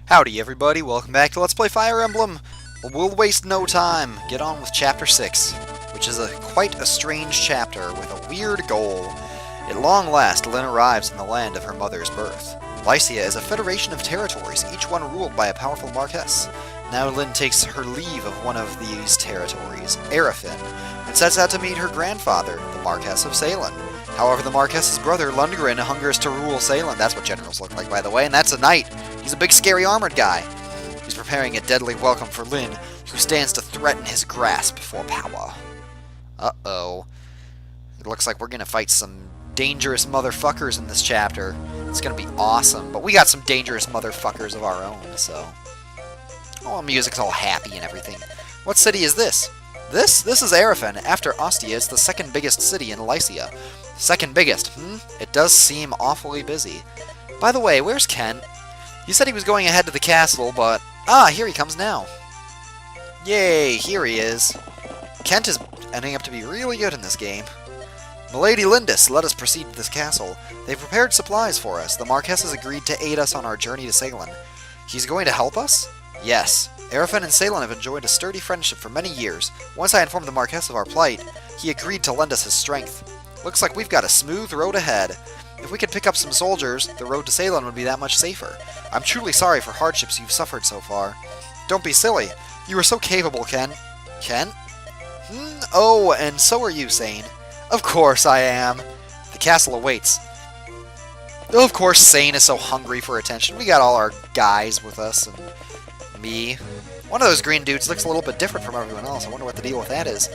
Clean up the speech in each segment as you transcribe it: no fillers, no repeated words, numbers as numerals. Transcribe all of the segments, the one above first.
Howdy everybody, welcome back to Let's Play Fire Emblem. We'll waste no time, get on with Chapter 6, which is quite a strange chapter with a weird goal. At long last, Lyn arrives in the land of her mother's birth. Lycia is a federation of territories, each one ruled by a powerful marquess. Now Lyn takes her leave of one of these territories, Araphen, and sets out to meet her grandfather, the Marquess of Salem. However, the Marquess's brother, Lundgren, hungers to rule Salem. That's what generals look like, by the way, and that's a knight. He's a big, scary, armored guy. He's preparing a deadly welcome for Lyn, who stands to threaten his grasp for power. Uh-oh. It looks like we're gonna fight some dangerous motherfuckers in this chapter. It's gonna be awesome, but we got some dangerous motherfuckers of our own, so... Oh, music's all happy and everything. What city is this? This is Araphen. After Ostia, it's the second biggest city in Lycia. Second biggest, It does seem awfully busy. By the way, where's Kent? He said he was going ahead to the castle, but... Ah, here he comes now. Yay, here he is. Kent is ending up to be really good in this game. Milady Lindis, let us proceed to this castle. They've prepared supplies for us. The Marquess has agreed to aid us on our journey to Salem. He's going to help us? Yes. Araphen and Salem have enjoyed a sturdy friendship for many years. Once I informed the Marquess of our plight, he agreed to lend us his strength. Looks like we've got a smooth road ahead. If we could pick up some soldiers, the road to Salem would be that much safer. I'm truly sorry for hardships you've suffered so far. Don't be silly. You are so capable, Ken. Ken? Oh, and so are you, Sane. Of course I am. The castle awaits. Of course Sane is so hungry for attention. We got all our guys with us, and me. One of those green dudes looks a little bit different from everyone else. I wonder what the deal with that is.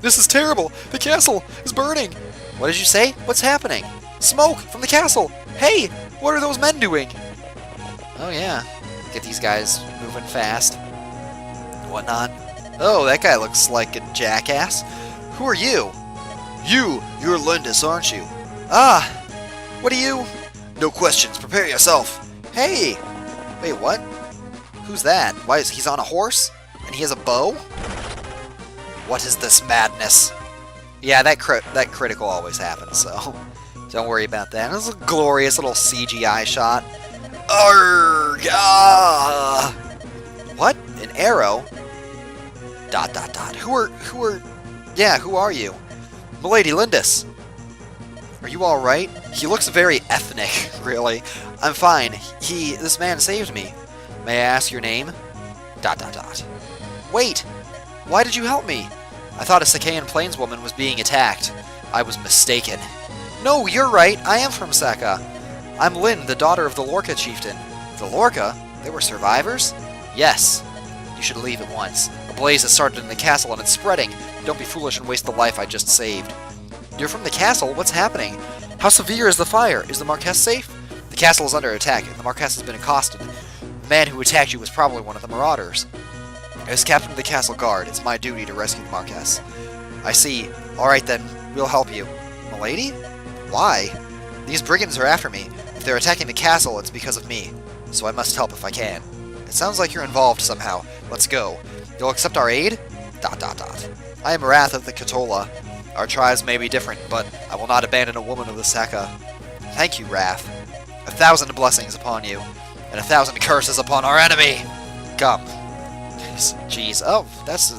This is terrible! The castle is burning! What did you say? What's happening? Smoke from the castle! Hey! What are those men doing? Oh yeah. Get these guys moving fast. And whatnot. Oh, that guy looks like a jackass. Who are you? You're Lindis, aren't you? Ah! What are you? No questions, prepare yourself. Hey! Wait, what? Who's that? Why is he's on a horse? And he has a bow? What is this madness? Yeah, that critical always happens, so don't worry about that. This is a glorious little CGI shot. Arrgh! Ah! What? An arrow? ... Who are you? Milady Lindis. Are you alright? He looks very ethnic, really. I'm fine. This man saved me. May I ask your name? ... Wait! Why did you help me? I thought a Sacaean plainswoman was being attacked. I was mistaken. No, you're right. I am from Sacae. I'm Lyn, the daughter of the Lorca chieftain. The Lorca? They were survivors? Yes. You should leave at once. A blaze has started in the castle and it's spreading. Don't be foolish and waste the life I just saved. You're from the castle? What's happening? How severe is the fire? Is the Marquess safe? The castle is under attack and the Marquess has been accosted. The man who attacked you was probably one of the marauders. As captain of the castle guard, it's my duty to rescue the Marquess. I see. Alright then, we'll help you. Milady? Why? These brigands are after me. If they're attacking the castle, it's because of me. So I must help if I can. It sounds like you're involved somehow. Let's go. You'll accept our aid? ... I am Rath of the Catola. Our tribes may be different, but I will not abandon a woman of the Sacae. Thank you, Rath. 1,000 blessings upon you, and 1,000 curses upon our enemy! Come. Jeez. Oh,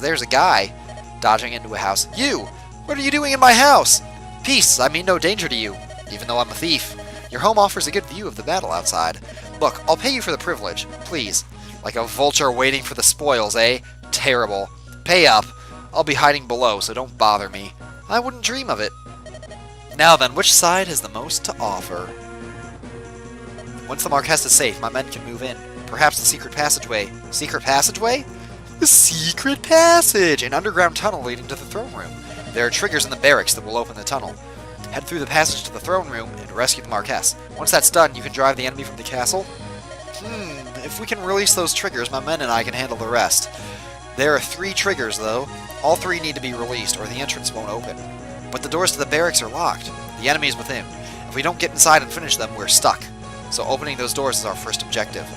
there's a guy dodging into a house. You! What are you doing in my house? Peace! I mean no danger to you, even though I'm a thief. Your home offers a good view of the battle outside. Look, I'll pay you for the privilege, please. Like a vulture waiting for the spoils, eh? Terrible. Pay up. I'll be hiding below, so don't bother me. I wouldn't dream of it. Now then, which side has the most to offer? Once the Marquess is safe, my men can move in. Perhaps the secret passageway. Secret passageway? The secret passage! An underground tunnel leading to the throne room. There are triggers in the barracks that will open the tunnel. Head through the passage to the throne room and rescue the Marquess. Once that's done, you can drive the enemy from the castle. If we can release those triggers, my men and I can handle the rest. There are 3 triggers, though. All 3 need to be released, or the entrance won't open. But the doors to the barracks are locked. The enemy is within. If we don't get inside and finish them, we're stuck. So opening those doors is our first objective.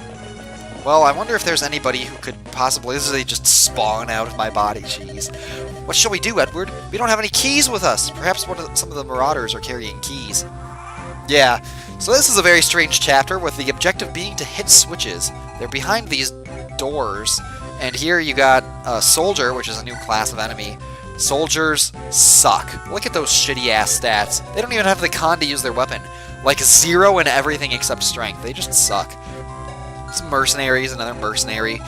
Well, I wonder if there's anybody who could possibly... This is they just spawn out of my body, jeez. What shall we do, Edward? We don't have any keys with us. Perhaps some of the marauders are carrying keys. Yeah, So this is a very strange chapter, with the objective being to hit switches. They're behind these doors, and here you got a soldier, which is a new class of enemy. Soldiers suck. Look at those shitty-ass stats. They don't even have the con to use their weapon. Like 0 in everything except strength. They just suck. Some mercenaries, another mercenary.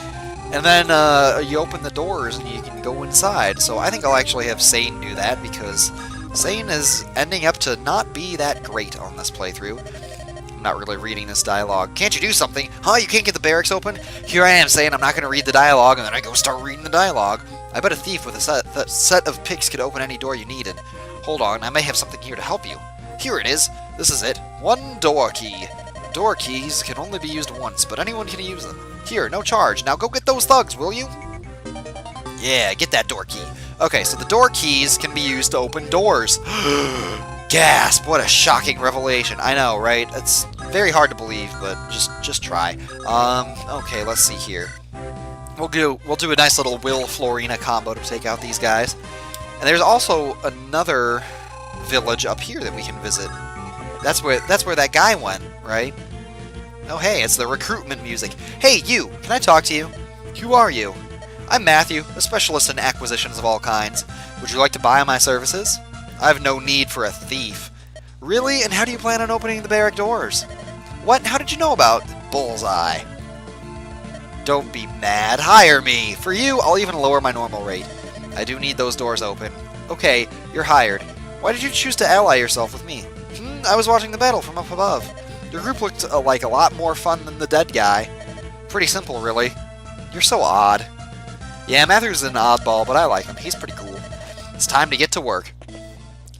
And then you open the doors and you can go inside. So I think I'll actually have Sacae do that, because Sacae is ending up to not be that great on this playthrough. I'm not really reading this dialogue. Can't you do something? Huh? You can't get the barracks open? Here I am saying I'm not going to read the dialogue, and then I go start reading the dialogue. I bet a thief with a set of picks could open any door you needed. Hold on, I may have something here to help you. Here it is. This is it. 1 door key. Door keys can only be used once, but anyone can use them. Here, no charge. Now go get those thugs, will you? Yeah, get that door key. Okay, so the door keys can be used to open doors. Gasp! What a shocking revelation. I know, right? It's very hard to believe, but just try. Okay, let's see here. We'll do a nice little Will Florina combo to take out these guys. And there's also another village up here that we can visit. That's where that guy went, right? Oh hey, it's the recruitment music. Hey you, can I talk to you? Who are you? I'm Matthew, a specialist in acquisitions of all kinds. Would you like to buy my services? I have no need for a thief. Really? And how do you plan on opening the barrack doors? What? How did you know about Bullseye? Don't be mad. Hire me. For you, I'll even lower my normal rate. I do need those doors open. Okay, you're hired. Why did you choose to ally yourself with me? I was watching the battle from up above. Your group looked like a lot more fun than the dead guy. Pretty simple, really. You're so odd. Yeah, Matthew's an oddball, but I like him. He's pretty cool. It's time to get to work.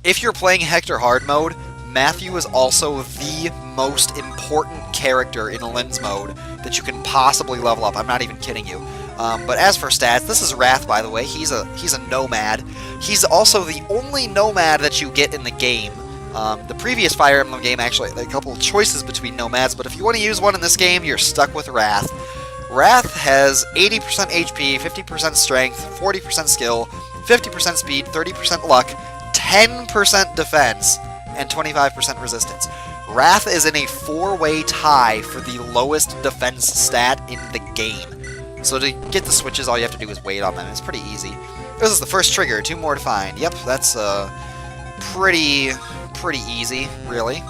If you're playing Hector Hard mode, Matthew is also the most important character in Lens mode that you can possibly level up. I'm not even kidding you. But as for stats, this is Rath, by the way. He's a Nomad. He's also the only Nomad that you get in the game. The previous Fire Emblem game actually had a couple of choices between Nomads, but if you want to use one in this game, you're stuck with Rath. Rath has 80% HP, 50% strength, 40% skill, 50% speed, 30% luck, 10% defense, and 25% resistance. Rath is in a 4-way tie for the lowest defense stat in the game. So to get the switches, all you have to do is wait on them. It's pretty easy. This is the first trigger, 2 more to find. Yep, that's pretty easy, really.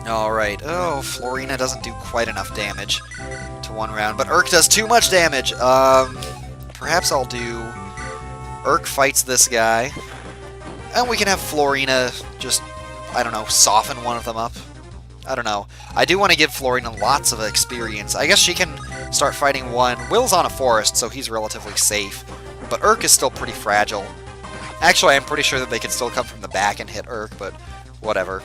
Alright, oh, Florina doesn't do quite enough damage to 1 round, but Urk does too much damage. Perhaps I'll do Urk fights this guy, and we can have Florina just, I don't know, soften one of them up. I don't know. I do want to give Florina lots of experience. I guess she can start fighting one. Will's on a forest, so he's relatively safe, but Urk is still pretty fragile. Actually, I'm pretty sure that they can still come from the back and hit Urk, but whatever.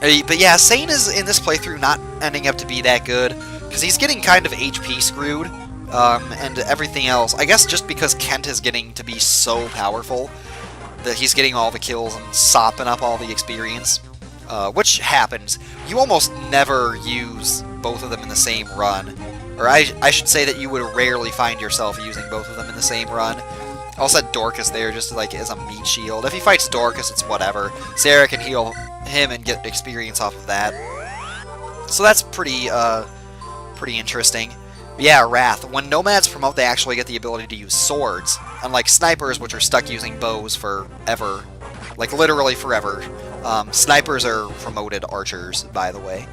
But yeah, Sacae is, in this playthrough, not ending up to be that good, because he's getting kind of HP screwed, and everything else. I guess just because Kent is getting to be so powerful, that he's getting all the kills and sopping up all the experience, which happens. You almost never use both of them in the same run, or I should say that you would rarely find yourself using both of them in the same run. I'll set Dorcas there just like as a meat shield. If he fights Dorcas, it's whatever. Sarah can heal him and get experience off of that. So that's pretty interesting. But yeah, Rath. When Nomads promote, they actually get the ability to use swords, unlike snipers, which are stuck using bows forever. Like, literally forever. Snipers are promoted archers, by the way.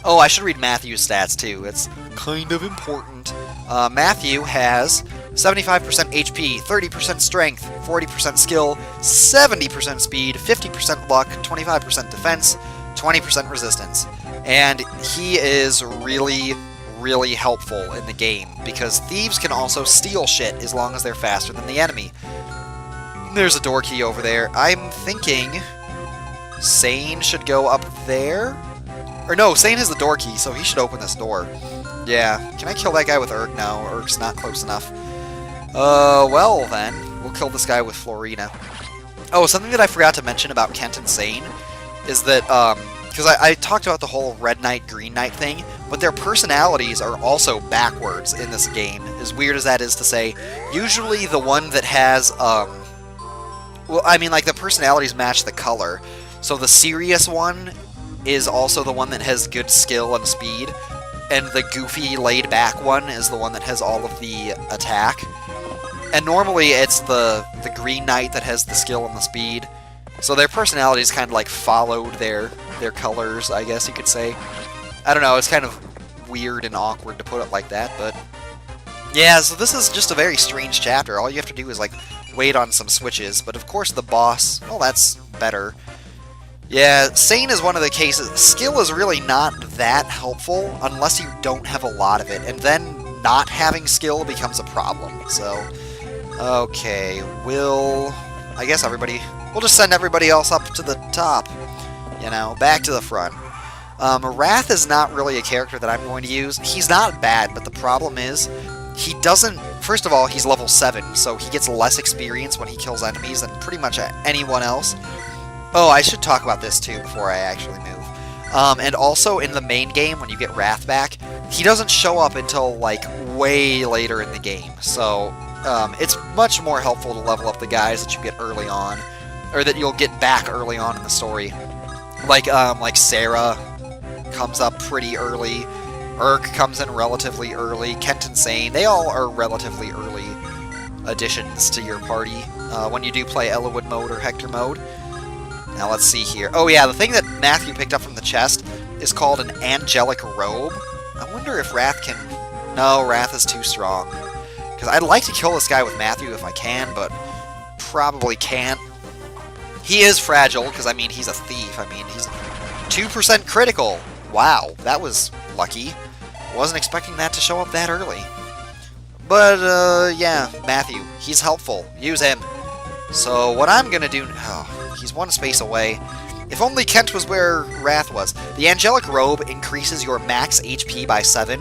Oh, I should read Matthew's stats, too. It's kind of important. Matthew has 75% HP, 30% strength, 40% skill, 70% speed, 50% luck, 25% defense, 20% resistance. And he is really, really helpful in the game, because thieves can also steal shit as long as they're faster than the enemy. There's a door key over there. I'm thinking Sacae should go up there? Or no, Sacae has the door key, so he should open this door. Yeah. Can I kill that guy with Urk? No, Urk's not close enough. Well then, we'll kill this guy with Florina. Oh, something that I forgot to mention about Kent and Sacae is that, because I talked about the whole Red Knight, Green Knight thing, but their personalities are also backwards in this game, as weird as that is to say. Usually the one that has, well, I mean, like, the personalities match the color. So the serious one is also the one that has good skill and speed, and the goofy, laid-back one is the one that has all of the attack. And normally it's the Green Knight that has the skill and the speed, so their personalities kind of like followed their colors, I guess you could say. I don't know, it's kind of weird and awkward to put it like that, but yeah, so this is just a very strange chapter. All you have to do is like wait on some switches, but of course the boss, well, that's better. Yeah, Sane is one of the cases. Skill is really not that helpful unless you don't have a lot of it, and then not having skill becomes a problem. So, okay, I guess we'll just send everybody else up to the top, you know, back to the front. Rath is not really a character that I'm going to use. He's not bad, but the problem is, he doesn't... First of all, he's level 7, so he gets less experience when he kills enemies than pretty much anyone else. Oh, I should talk about this too before I actually move. And also, in the main game, when you get Rath back, he doesn't show up until, like, way later in the game. So, it's much more helpful to level up the guys that you get early on, or that you'll get back early on in the story. Like Sarah comes up pretty early. Urk comes in relatively early. Kent and Sane, they all are relatively early additions to your party when you do play Elowood mode or Hector mode. Now let's see here. Oh yeah, the thing that Matthew picked up from the chest is called an angelic robe. I wonder if Rath can... No, Rath is too strong. Because I'd like to kill this guy with Matthew if I can, but probably can't. He is fragile, because I mean, he's a thief. I mean, he's 2% critical. Wow, that was lucky. Wasn't expecting that to show up that early. But, yeah, Matthew, he's helpful. Use him. So, what I'm gonna do... Oh, he's one space away. If only Kent was where Rath was. The Angelic Robe increases your max HP by 7.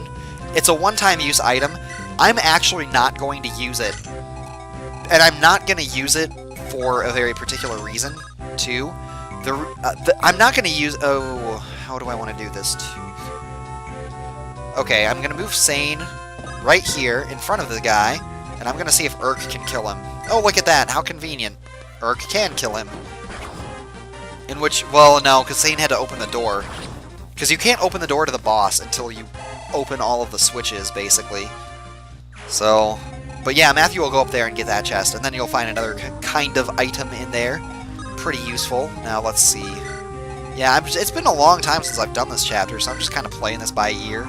It's a one-time use item. I'm actually not going to use it. And I'm not going to use it for a very particular reason, too. I'm not going to use... Oh, how do I want to do this, too? Okay, I'm going to move Sane right here in front of the guy, and I'm going to see if Urk can kill him. Oh, look at that. How convenient. Urk can kill him. In which... Well, no, because Sane had to open the door. Because you can't open the door to the boss until you open all of the switches, basically. So... But yeah, Matthew will go up there and get that chest, and then you'll find another kind of item in there. Pretty useful. Now, let's see. Yeah, it's been a long time since I've done this chapter, so I'm just kind of playing this by ear.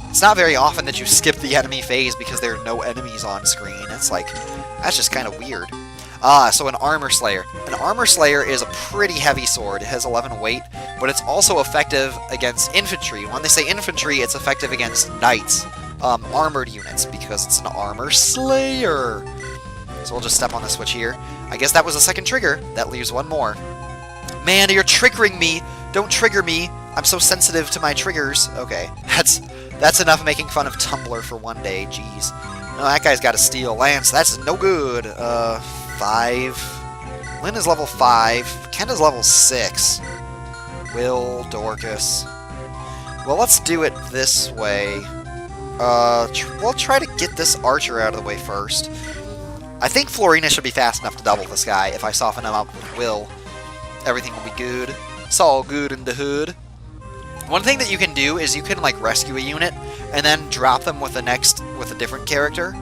It's not very often that you skip the enemy phase because there are no enemies on screen. It's like, that's just kind of weird. So an Armor Slayer. An Armor Slayer is a pretty heavy sword. It has 11 weight, but it's also effective against infantry. When they say infantry, it's effective against knights. Armored units, because it's an Armor Slayer. So we'll just step on the switch here. I guess that was a second trigger. That leaves one more. Man, you're triggering me! Don't trigger me! I'm so sensitive to my triggers. Okay, that's enough making fun of Tumblr for one day, jeez. No, that guy's got a steel lance. That's no good. 5. Lynn is level 5. Ken is level 6. Will, Dorcas. Well, let's do it this way. We'll try to get this archer out of the way first. I think Florina should be fast enough to double this guy. If I soften him up with Will, everything will be good. It's all good in the hood. One thing that you can do is you can like rescue a unit and then drop them with a different character,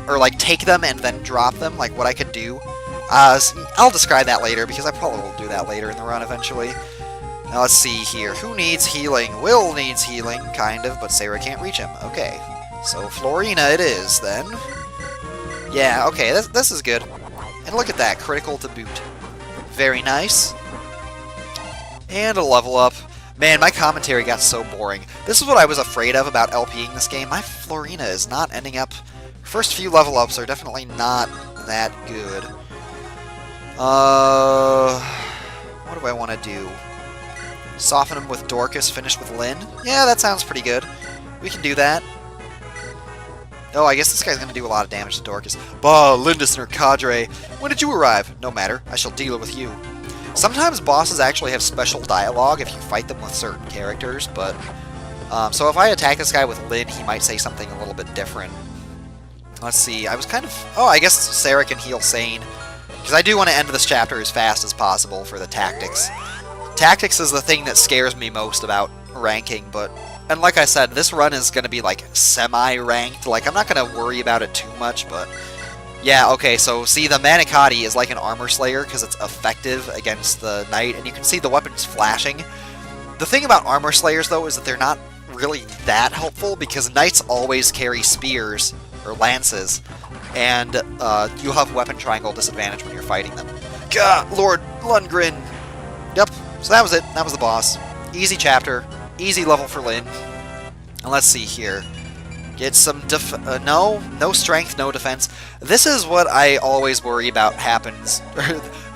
or like take them and then drop them. Like what I could do. I'll describe that later because I probably will do that later in the run eventually. Now let's see here. Who needs healing? Will needs healing, kind of, but Sarah can't reach him. Okay, so Florina it is, then. Yeah, okay, this is good. And look at that, critical to boot. Very nice. And a level up. Man, my commentary got so boring. This is what I was afraid of about LPing this game. My Florina is not ending up... First few level ups are definitely not that good. What do I want to do? Soften him with Dorcas, finish with Lynn? Yeah, that sounds pretty good. We can do that. Oh, I guess this guy's going to do a lot of damage to Dorcas. Bah, Lindis and her cadre. When did you arrive? No matter. I shall deal with you. Sometimes bosses actually have special dialogue if you fight them with certain characters, but... so if I attack this guy with Lynn, he might say something a little bit different. Let's see, I was kind of... Oh, I guess Sarah can heal Sane. Because I do want to end this chapter as fast as possible for the tactics Tactics is the thing that scares me most about ranking, and like I said, this run is going to be like semi-ranked. Like, I'm not going to worry about it too much, but yeah, okay, so see, the Manicotti is like an armor slayer because it's effective against the knight, and you can see the weapons flashing. The thing about armor slayers, though, is that they're not really that helpful because knights always carry spears or lances, and you have weapon triangle disadvantage when you're fighting them. Gah, Lord Lundgren! Yep, so that was it. That was the boss. Easy chapter. Easy level for Lyn. And let's see here. Get some no strength, no defense. This is what I always worry about happens.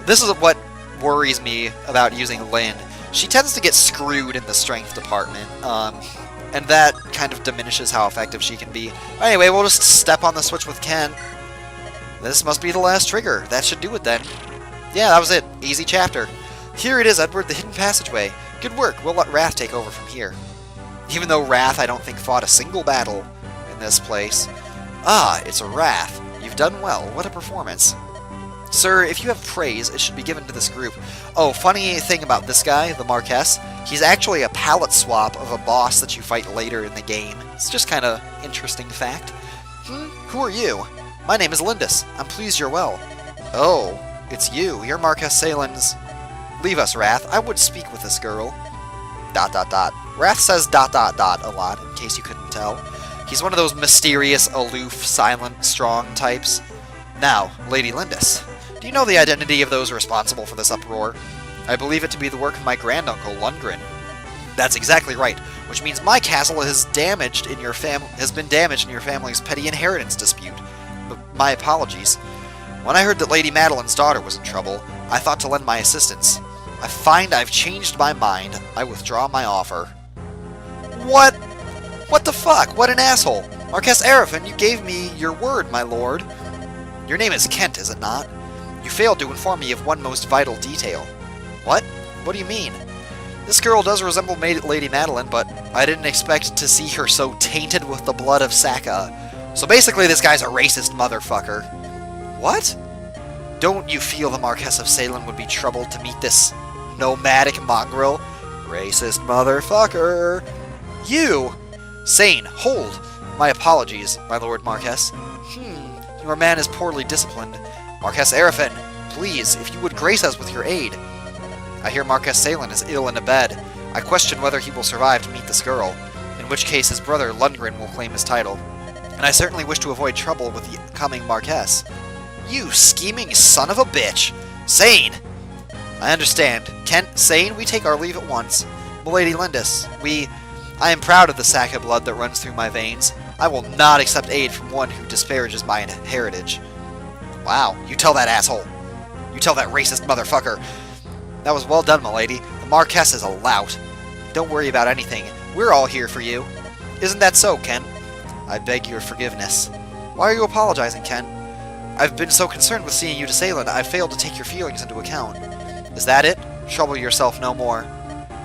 This is what worries me about using Lyn. She tends to get screwed in the strength department, and that kind of diminishes how effective she can be. Anyway, we'll just step on the switch with Kent. This must be the last trigger. That should do it then. Yeah, that was it. Easy chapter. Here it is, Edward, the hidden passageway. Good work. We'll let Rath take over from here. Even though Rath, I don't think, fought a single battle in this place. Ah, it's a Rath. You've done well. What a performance. Sir, if you have praise, it should be given to this group. Oh, funny thing about this guy, the Marquess, he's actually a palette swap of a boss that you fight later in the game. It's just kind of interesting fact. Who are you? My name is Lindis. I'm pleased you're well. Oh, it's you. You're Marquess Salen's... Leave us, Rath. I would speak with this girl. ... Rath says ... a lot, in case you couldn't tell. He's one of those mysterious, aloof, silent, strong types. Now, Lady Lindis, do you know the identity of those responsible for this uproar? I believe it to be the work of my granduncle, Lundgren. That's exactly right, which means my castle has been damaged in your family's petty inheritance dispute. My apologies. When I heard that Lady Madeline's daughter was in trouble, I thought to lend my assistance. I find I've changed my mind. I withdraw my offer. What? What the fuck? What an asshole! Marquess Araphen, you gave me your word, my lord. Your name is Kent, is it not? You failed to inform me of one most vital detail. What? What do you mean? This girl does resemble Lady Madeline, but I didn't expect to see her so tainted with the blood of Sacae. So basically this guy's a racist motherfucker. What? Don't you feel the Marquess of Salem would be troubled to meet this nomadic mongrel? Racist motherfucker. You! Sane, hold! My apologies, my lord Marquess. Your man is poorly disciplined. Marquess Araphen, please, if you would grace us with your aid. I hear Marquess Salen is ill in a bed. I question whether he will survive to meet this girl, in which case his brother Lundgren will claim his title. And I certainly wish to avoid trouble with the coming Marquess. You scheming son of a bitch! Sane! I understand. Kent, Sane, we take our leave at once. Milady Lindis, I am proud of the Sacae blood that runs through my veins. I will not accept aid from one who disparages my heritage. Wow, you tell that asshole. You tell that racist motherfucker. That was well done, milady. The Marquess is a lout. Don't worry about anything. We're all here for you. Isn't that so, Kent? I beg your forgiveness. Why are you apologizing, Kent? I've been so concerned with seeing you to Salem, I've failed to take your feelings into account. Is that it? Trouble yourself no more.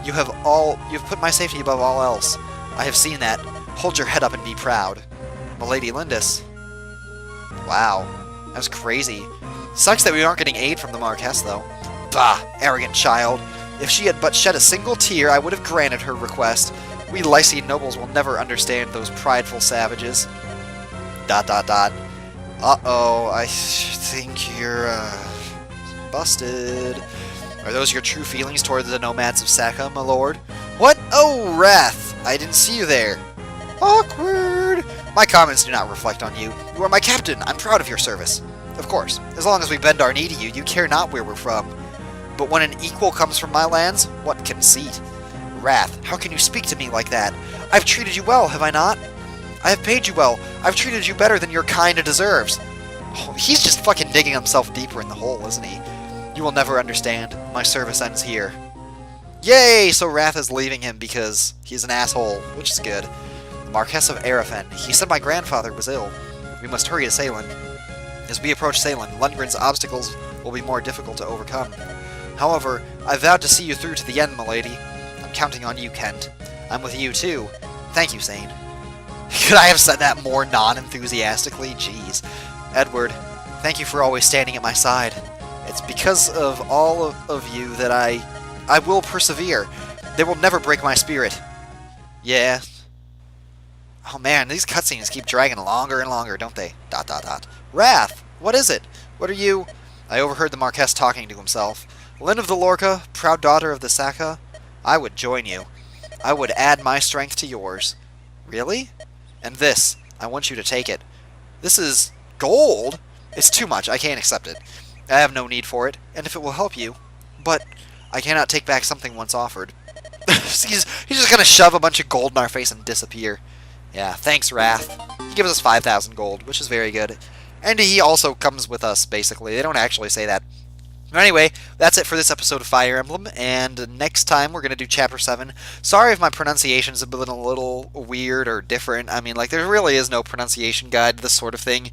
You've put my safety above all else. I have seen that. Hold your head up and be proud. Milady Lindis. Wow. That was crazy. Sucks that we aren't getting aid from the Marquess, though. Bah! Arrogant child. If she had but shed a single tear, I would have granted her request. We Lycian nobles will never understand those prideful savages. ... Uh-oh, I think you're, busted. Are those your true feelings toward the nomads of Sacae, my lord? What? Oh, Rath! I didn't see you there. Awkward! My comments do not reflect on you. You are my captain. I'm proud of your service. Of course, as long as we bend our knee to you, you care not where we're from. But when an equal comes from my lands, what conceit? Rath, how can you speak to me like that? I've treated you well, have I not? I have paid you well. I've treated you better than your kind deserves. Oh, he's just fucking digging himself deeper in the hole, isn't he? You will never understand. My service ends here. Yay! So Rath is leaving him because he's an asshole, which is good. The Marquess of Araphen. He said my grandfather was ill. We must hurry to Salem. As we approach Salem, Lundgren's obstacles will be more difficult to overcome. However, I vowed to see you through to the end, milady. I'm counting on you, Kent. I'm with you, too. Thank you, Sane. Could I have said that more non-enthusiastically? Jeez. Edward, thank you for always standing at my side. It's because of all of you that I I will persevere. They will never break my spirit. Yeah. Oh man, these cutscenes keep dragging longer and longer, don't they? ... Rath! What is it? What are you... I overheard the marquess talking to himself. Lyn of the Lorca, proud daughter of the Sacae, I would join you. I would add my strength to yours. Really? And this, I want you to take it. This is gold? It's too much, I can't accept it. I have no need for it, and if it will help you... But I cannot take back something once offered. he's just gonna shove a bunch of gold in our face and disappear. Yeah, thanks, Rath. He gives us 5,000 gold, which is very good. And he also comes with us, basically. They don't actually say that. But anyway, that's it for this episode of Fire Emblem, and next time we're going to do Chapter 7. Sorry if my pronunciations have been a little weird or different. I mean, like, there really is no pronunciation guide to this sort of thing.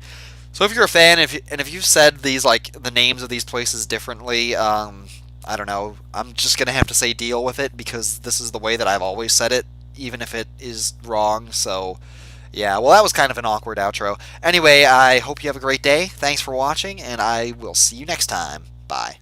So if you're a fan, and if you've said these, like, the names of these places differently, I don't know, I'm just going to have to say deal with it, because this is the way that I've always said it, even if it is wrong, so... Yeah, well, that was kind of an awkward outro. Anyway, I hope you have a great day. Thanks for watching, and I will see you next time. Bye.